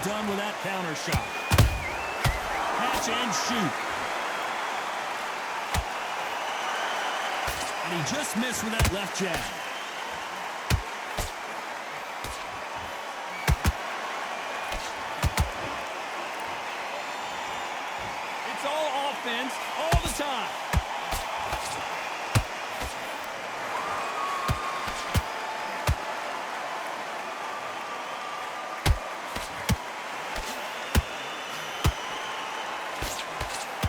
done with that counter shot. Catch and shoot. And he just missed with that left jab. It's all offense all the time.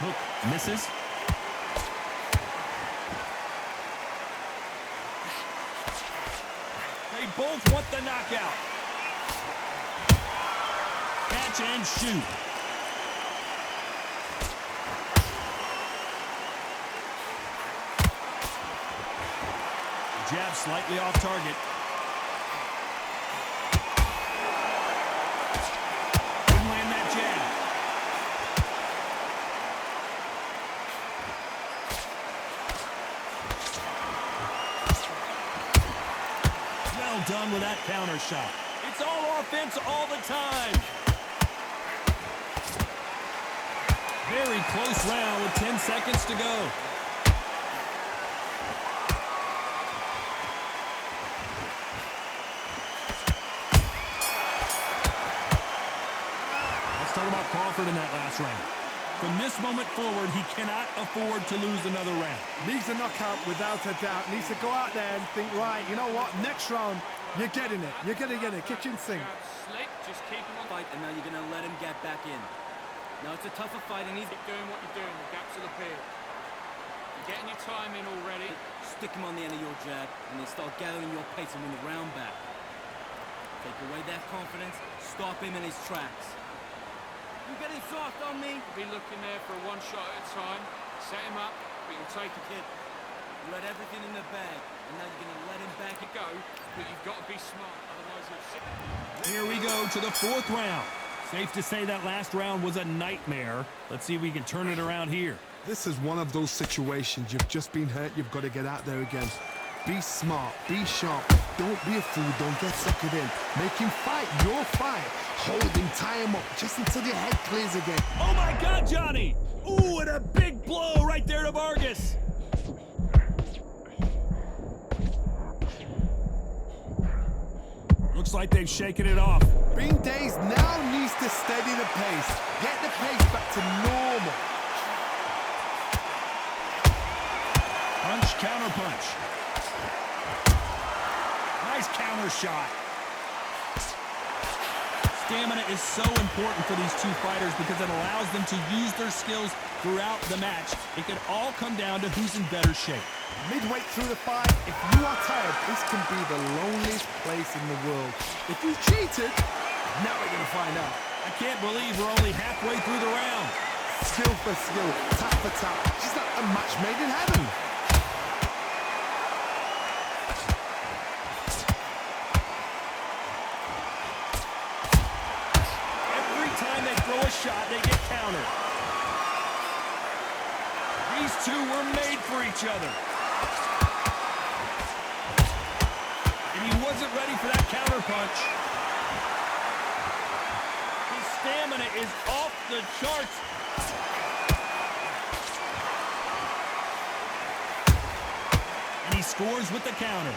Hook misses. They both want the knockout. Catch and shoot. Jab slightly off target. Couldn't land that jab. Well done with that counter shot. It's all offense all the time. Very close round with 10 seconds to go. Talk about Crawford in that last round. From this moment forward, he cannot afford to lose another round. Needs a knockout without a doubt. Needs to go out there and think, right, you know what, next round, you're getting it. You're going to get it. Kitchen sink. Slick, just keep him on fight, and now you're going to let him get back in. Now it's a tougher fight, and he's doing what you're doing. The gaps will appear. You're getting your time in already. Stick him on the end of your jab, and then start gathering your pace and win the round back. Take away that confidence, stop him in his tracks. You getting soft on me? Be looking there for a one shot at a time. Set him up, but you'll take a kid. You had everything in the bag, and now you're going to let him back You go, but you've got to be smart, otherwise he'll sit. Here we go to the fourth round. Safe to say that last round was a nightmare. Let's see if we can turn it around here. This is one of those situations. You've just been hurt. You've got to get out there again. Be smart. Be sharp. Don't be a fool. Don't get suckered in. Make him fight your fight. Hold him, tie him up, just until your head clears again. Oh my God, Johnny! Ooh, and a big blow right there to Vargas. Looks like they've shaken it off. Bing Days now needs to steady the pace. Get the pace back to normal. Punch, counter punch. Nice counter shot. Stamina is so important for these two fighters because it allows them to use their skills throughout the match. It can all come down to who's in better shape. Midway through the fight, if you are tired, this can be the loneliest place in the world. If you cheated, now we're going to find out. I can't believe we're only halfway through the round. Skill for skill, tap for tap. Just like a match made in heaven. A shot, they get countered. These two were made for each other. And he wasn't ready for that counter punch. His stamina is off the charts. And he scores with the counter.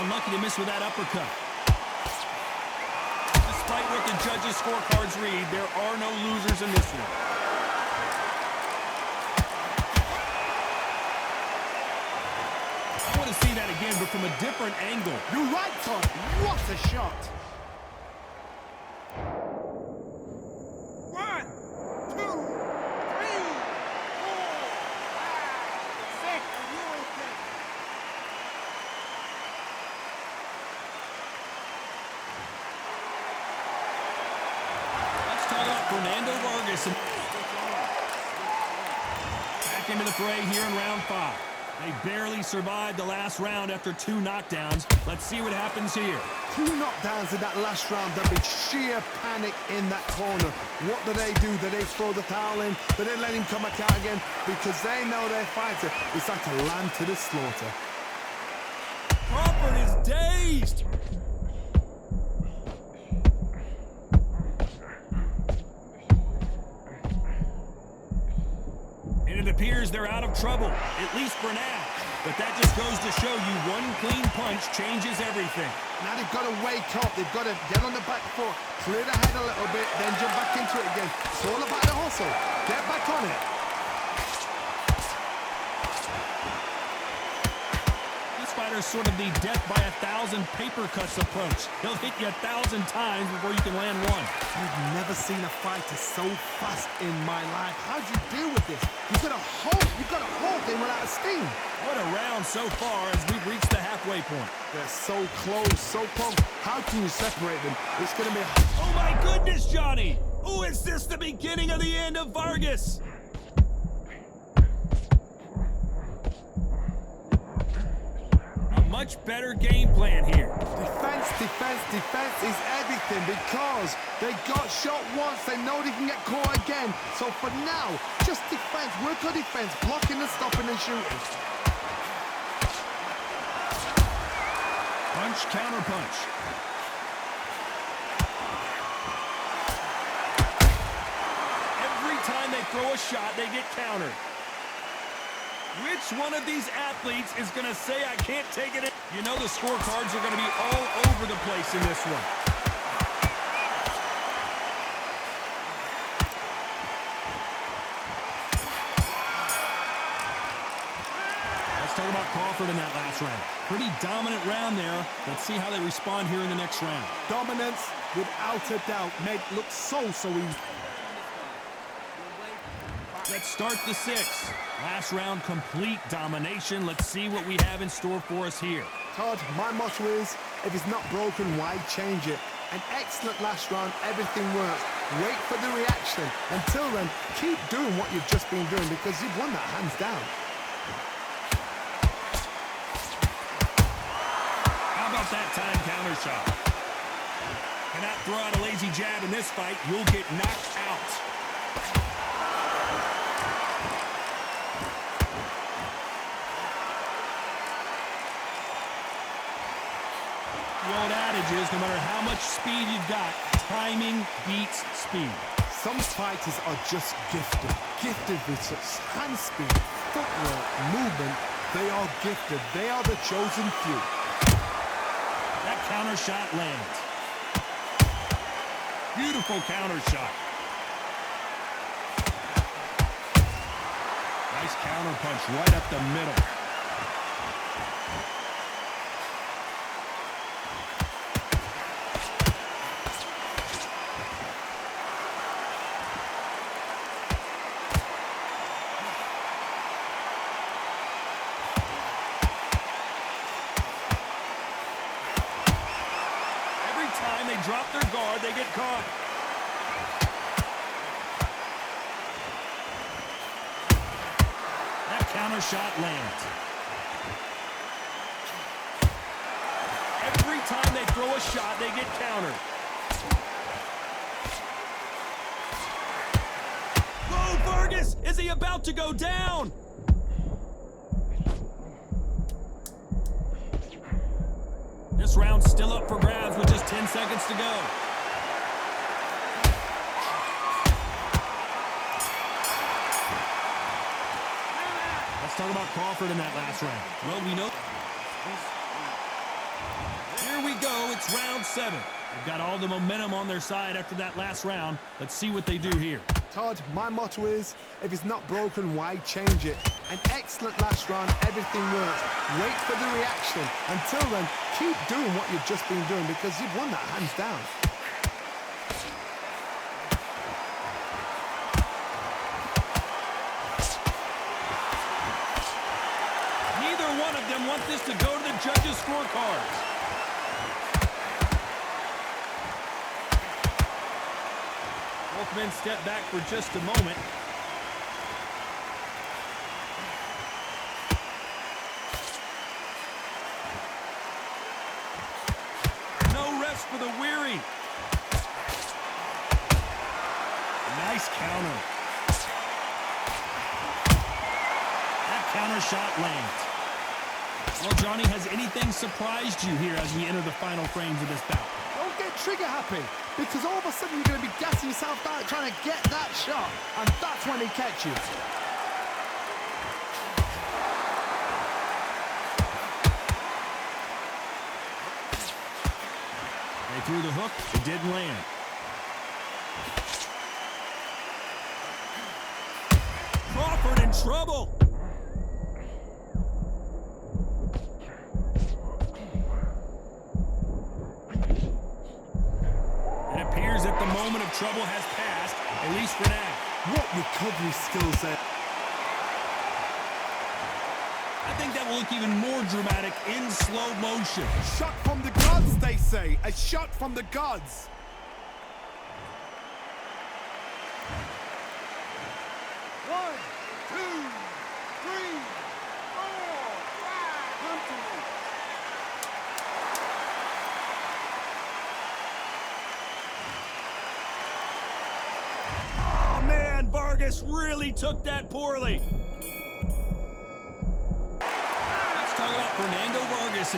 Unlucky to miss with that uppercut. Despite what the judges' scorecards read, there are no losers in this one. I want to see that again, but from a different angle. You're right, Tom. What a shot. 1, 2, 3, 4, 5, 6. Are you okay? Fernando Vargas back into the fray here in round 5. They barely survived the last round after 2 knockdowns. Let's see what happens here. 2 knockdowns in that last round. There'll be sheer panic in that corner. What do? Do they throw the towel in? Do they let him come back out again? Because they know their fighter is like a lamb to the slaughter. Crawford is dazed. And it appears they're out of trouble, at least for now. But that just goes to show you one clean punch changes everything. Now they've got to wake up. They've got to get on the back foot, clear the head a little bit, then jump back into it again. It's all about the hustle. Get back on it. This fighter's sort of the death by 1,000 paper cuts approach. He'll hit you 1,000 times before you can land one. I've never seen a fighter so fast in my life. How do you deal with this? You've got to hold them without a steam. What a round so far as we've reached the halfway point. They're so close, so close. How can you separate them? It's going to be... Oh my goodness, Johnny! Oh, is this the beginning of the end of Vargas? A much better game plan here. Defense is everything because they got shot once. They know they can get caught again. So for now, just defense. Work on defense. Blocking and stopping and shooting. Punch, counter punch. Every time they throw a shot, they get countered. Which one of these athletes is going to say, I can't take it? You know the scorecards are going to be all over the place in this one. Let's talk about Crawford in that last round. Pretty dominant round there. Let's see how they respond here in the next round. Dominance, without a doubt, made it look so easy. Let's start the sixth. Last round, complete domination. Let's see what we have in store for us here. Todd, my motto is, if it's not broken, why change it? An excellent last round, everything works. Wait for the reaction. Until then, keep doing what you've just been doing because you've won that hands down. How about that time counter shot? Cannot throw out a lazy jab in this fight. You'll get knocked out. The old adage is, no matter how much speed you've got, timing beats speed. Some fighters are just gifted with such hand speed, footwork, movement. They are gifted. They are the chosen few. That counter shot lands. Beautiful counter shot. Nice counter punch right up the middle. They drop their guard, they get caught. That counter shot lands. Every time they throw a shot, they get countered. Whoa, Vargas! Is he about to go down? This round's still up for grabs with just 10 seconds to go. Let's talk about Crawford in that last round. Well, we know. Here we go. It's round 7. They've got all the momentum on their side after that last round. Let's see what they do here. Todd, my motto is, if it's not broken, why change it? An excellent last round, everything works. Wait for the reaction. Until then, keep doing what you've just been doing because you've won that hands down. Neither one of them want this to go to the judges' scorecards. Both men step back for just a moment. No rest for the weary. Nice counter. That counter shot lands. Well, Johnny, has anything surprised you here as we enter the final frames of this bout? Don't get trigger happy, because all of a sudden you're going to be gassing yourself out trying to get that shot, and that's when they catch you. They threw the hook, it didn't land. Crawford in trouble. It appears that the moment of trouble has passed, at least for now. What recovery skills there. I think that will look even more dramatic in slow motion. Shot from the gods, they say. A shot from the gods. One, two, three, four, five. Come to me. Oh, man, Vargas really took that poorly. Let's talk about Fernando Vargas.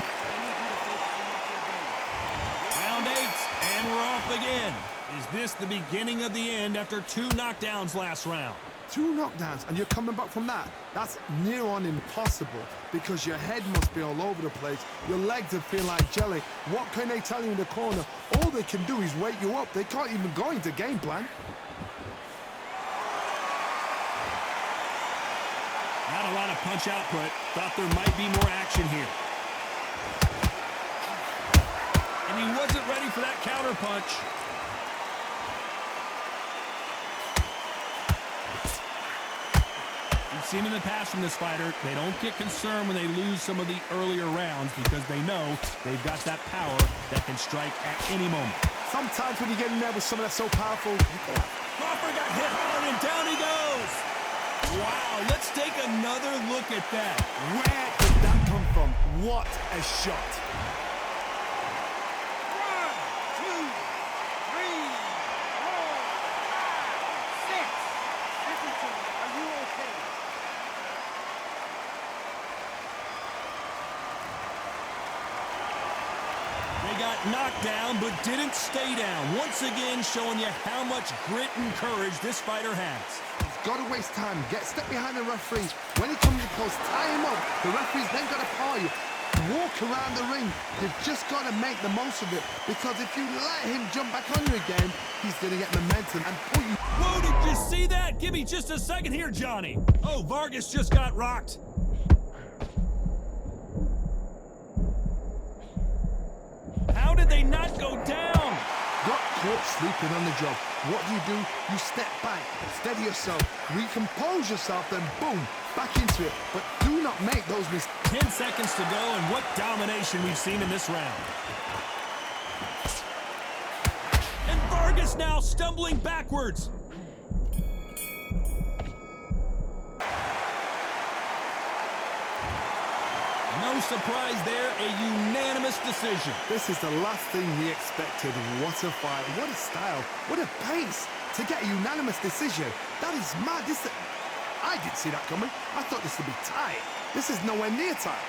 Round 8, and we're off again. Is this the beginning of the end after 2 knockdowns last round? 2 knockdowns, and you're coming back from that. That's near on impossible, because your head must be all over the place. Your legs will feel like jelly. What can they tell you in the corner? All they can do is wake you up. They can't even go into game plan. Not a lot of punch output. Thought there might be more action here. And he wasn't ready for that counter punch. We've seen in the past from this fighter, they don't get concerned when they lose some of the earlier rounds because they know they've got that power that can strike at any moment. Sometimes when you get in there with someone that's so powerful, Crawford got hit hard and down he goes. Wow, let's take another look at that. where did that come from? What a shot. One, two, three, four, five, six. Listen to me. Are you okay? They got knocked down but didn't stay down. Once again showing you how much grit and courage this fighter has. Got to waste time. Step behind the referee. When he comes close, tie him up. The referee's then got to call you. Walk around the ring. You've just got to make the most of it, because if you let him jump back on you again, he's going to get momentum and pull you. Whoa, did you see that? Give me just a second here, Johnny. Oh, Vargas just got rocked. How did they not go down? Got caught sleeping on the job. What do? You step back, steady yourself, recompose yourself, then boom, back into it. But do not make those mistakes. 10 seconds to go, and what domination we've seen in this round. And Vargas now stumbling backwards. No surprise there, a unanimous decision. This is the last thing we expected. What a fight, what a style, what a pace to get a unanimous decision. That is mad. I didn't see that coming. I thought this would be tight. This is nowhere near tight.